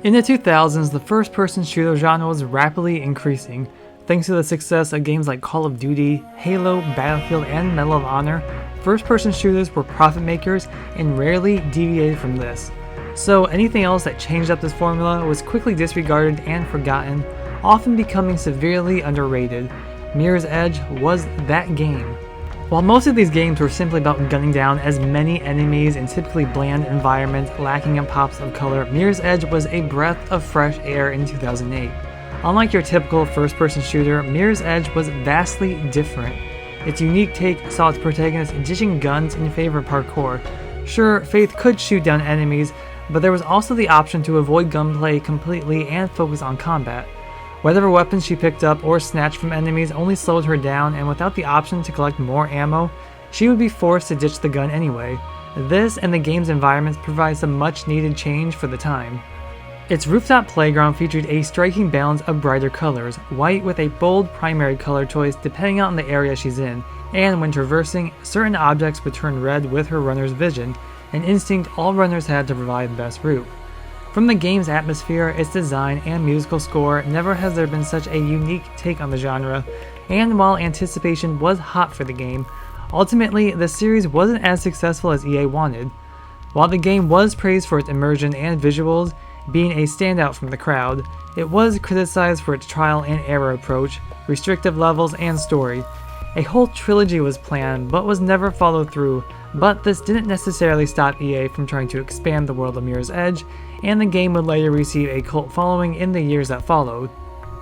In the 2000s, the first-person shooter genre was rapidly increasing. Thanks to the success of games like Call of Duty, Halo, Battlefield, and Medal of Honor, first-person shooters were profit makers and rarely deviated from this. So anything else that changed up this formula was quickly disregarded and forgotten, often becoming severely underrated. Mirror's Edge was that game. While most of these games were simply about gunning down as many enemies in typically bland environments lacking in pops of color, Mirror's Edge was a breath of fresh air in 2008. Unlike your typical first-person shooter, Mirror's Edge was vastly different. Its unique take saw its protagonist ditching guns in favor of parkour. Sure, Faith could shoot down enemies, but there was also the option to avoid gunplay completely and focus on combat. Whatever weapons she picked up or snatched from enemies only slowed her down, and without the option to collect more ammo, she would be forced to ditch the gun anyway. This and the game's environments provide some much needed change for the time. Its rooftop playground featured a striking balance of brighter colors, white with a bold primary color choice depending on the area she's in, and when traversing, certain objects would turn red with her runner's vision, an instinct all runners had to provide the best route. From the game's atmosphere, its design, and musical score, never has there been such a unique take on the genre, and while anticipation was hot for the game, ultimately the series wasn't as successful as EA wanted. While the game was praised for its immersion and visuals, being a standout from the crowd, it was criticized for its trial and error approach, restrictive levels, and story. A whole trilogy was planned but was never followed through, but this didn't necessarily stop EA from trying to expand the world of Mirror's Edge, and the game would later receive a cult following in the years that followed.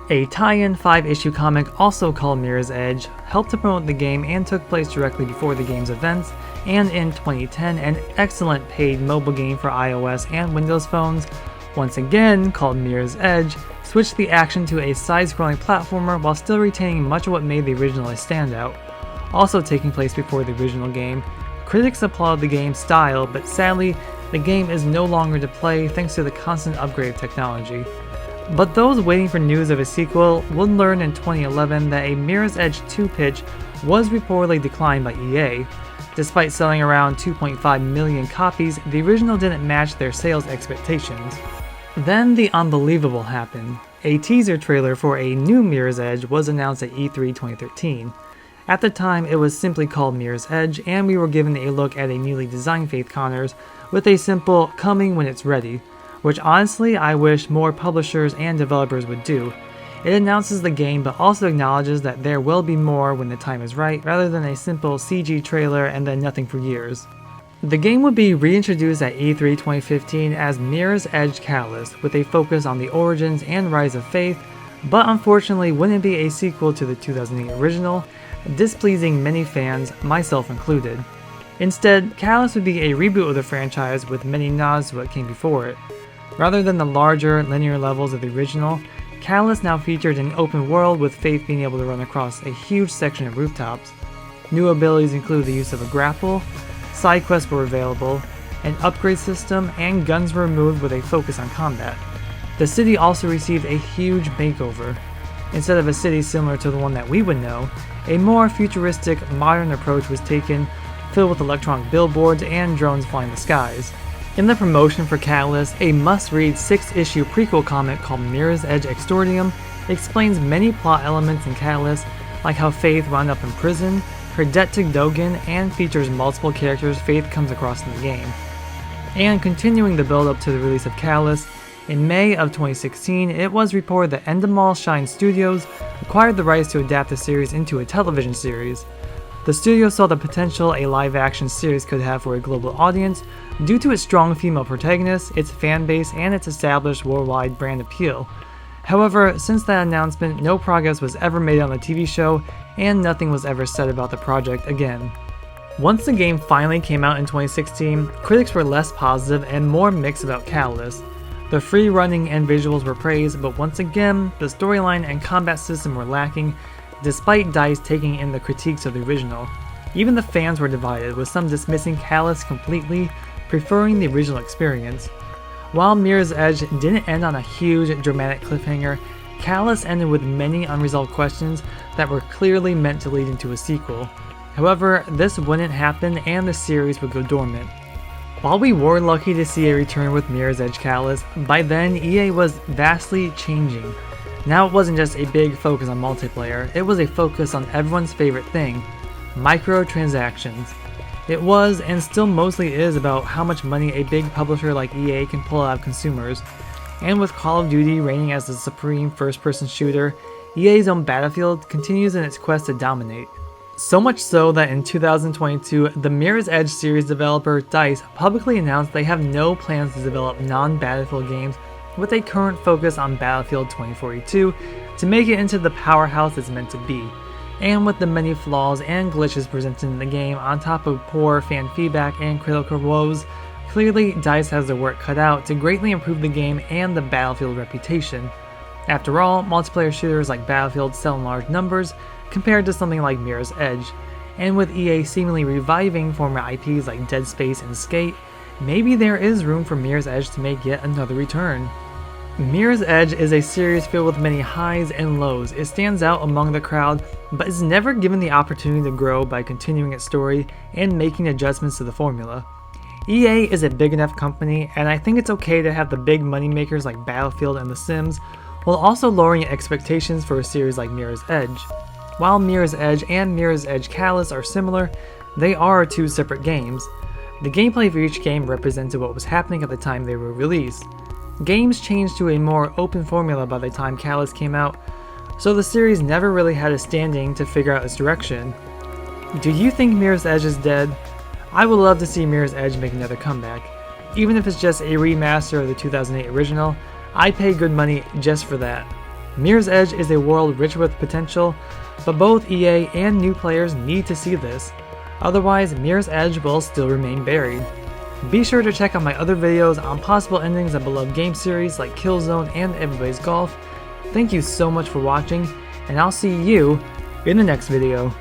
A tie-in 5-issue comic also called Mirror's Edge helped to promote the game and took place directly before the game's events, and in 2010 an excellent paid mobile game for iOS and Windows phones, once again called Mirror's Edge, switched the action to a side-scrolling platformer while still retaining much of what made the original a standout. Also taking place before the original game, critics applaud the game's style, but sadly, the game is no longer to play thanks to the constant upgrade of technology. But those waiting for news of a sequel would learn in 2011 that a Mirror's Edge 2 pitch was reportedly declined by EA. Despite selling around 2.5 million copies, the original didn't match their sales expectations. Then the unbelievable happened. A teaser trailer for a new Mirror's Edge was announced at E3 2013. At the time, it was simply called Mirror's Edge, and we were given a look at a newly designed Faith Connors with a simple "coming when it's ready," which honestly I wish more publishers and developers would do. It announces the game but also acknowledges that there will be more when the time is right, rather than a simple CG trailer and then nothing for years. The game would be reintroduced at E3 2015 as Mirror's Edge Catalyst, with a focus on the origins and rise of Faith, but unfortunately wouldn't be a sequel to the 2008 original, displeasing many fans, myself included. Instead, Catalyst would be a reboot of the franchise with many nods to what came before it. Rather than the larger, linear levels of the original, Catalyst now featured an open world with Faith being able to run across a huge section of rooftops. New abilities include the use of a grapple, side quests were available, an upgrade system, and guns were removed with a focus on combat. The city also received a huge makeover. Instead of a city similar to the one that we would know, a more futuristic, modern approach was taken, filled with electronic billboards and drones flying the skies. In the promotion for Catalyst, a must-read 6-issue prequel comic called Mirror's Edge Exordium explains many plot elements in Catalyst, like how Faith wound up in prison, her debt to Dogen, and features multiple characters Faith comes across in the game. And continuing the build-up to the release of Catalyst, in May of 2016, it was reported that Endemol Shine Studios acquired the rights to adapt the series into a television series. The studio saw the potential a live-action series could have for a global audience due to its strong female protagonist, its fan base, and its established worldwide brand appeal. However, since that announcement, no progress was ever made on the TV show, and nothing was ever said about the project again. Once the game finally came out in 2016, critics were less positive and more mixed about Catalyst. The free running and visuals were praised, but once again, the storyline and combat system were lacking, despite DICE taking in the critiques of the original. Even the fans were divided, with some dismissing Catalyst completely, preferring the original experience. While Mirror's Edge didn't end on a huge, dramatic cliffhanger, Catalyst ended with many unresolved questions that were clearly meant to lead into a sequel. However, this wouldn't happen and the series would go dormant. While we were lucky to see a return with Mirror's Edge Catalyst, by then EA was vastly changing. Now it wasn't just a big focus on multiplayer, it was a focus on everyone's favorite thing, microtransactions. It was, and still mostly is, about how much money a big publisher like EA can pull out of consumers. And with Call of Duty reigning as the supreme first-person shooter, EA's own Battlefield continues in its quest to dominate. So much so that in 2022, the Mirror's Edge series developer DICE publicly announced they have no plans to develop non-Battlefield games with a current focus on Battlefield 2042 to make it into the powerhouse it's meant to be. And with the many flaws and glitches presented in the game on top of poor fan feedback and critical woes, clearly DICE has their work cut out to greatly improve the game and the Battlefield reputation. After all, multiplayer shooters like Battlefield sell in large numbers compared to something like Mirror's Edge, and with EA seemingly reviving former IPs like Dead Space and Skate, maybe there is room for Mirror's Edge to make yet another return. Mirror's Edge is a series filled with many highs and lows. It stands out among the crowd, but is never given the opportunity to grow by continuing its story and making adjustments to the formula. EA is a big enough company, and I think it's okay to have the big moneymakers like Battlefield and The Sims, while also lowering expectations for a series like Mirror's Edge. While Mirror's Edge and Mirror's Edge Catalyst are similar, they are two separate games. The gameplay for each game represented what was happening at the time they were released. Games changed to a more open formula by the time Catalyst came out, so the series never really had a standing to figure out its direction. Do you think Mirror's Edge is dead? I would love to see Mirror's Edge make another comeback. Even if it's just a remaster of the 2008 original, I'd pay good money just for that. Mirror's Edge is a world rich with potential, but both EA and new players need to see this. Otherwise, Mirror's Edge will still remain buried. Be sure to check out my other videos on possible endings of beloved game series like Killzone and Everybody's Golf. Thank you so much for watching, and I'll see you in the next video.